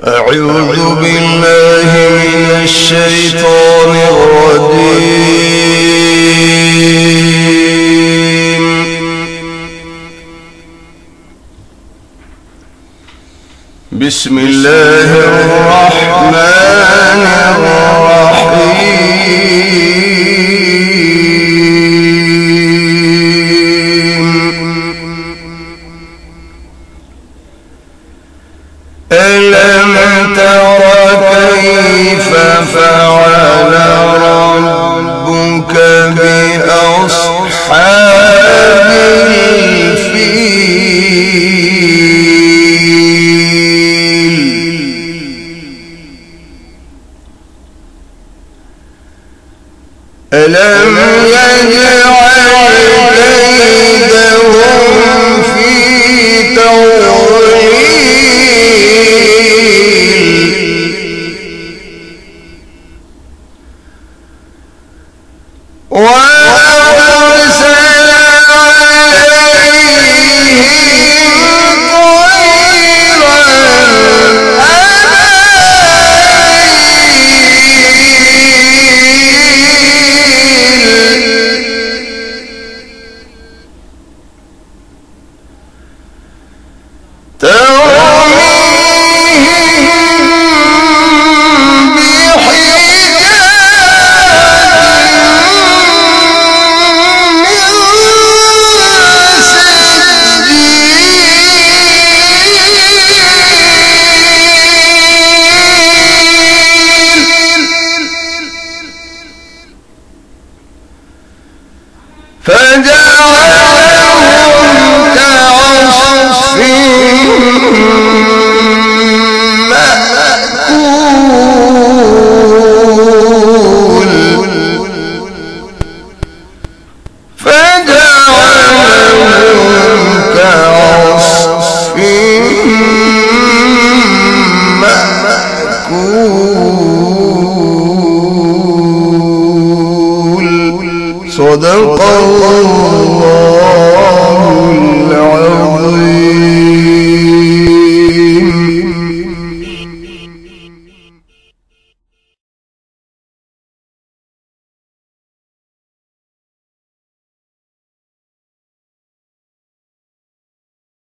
أعوذ بالله من الشيطان الرجيم. بسم الله الرحمن الرحيم. ألم تر كيف فعل ربك بأصحاب الفيل؟ ألم يجعل كيدهم في تضليل وأرسل عليهم فجعلهم كعصف مأكول. فجعلهم كعصف مأكول. صدق الله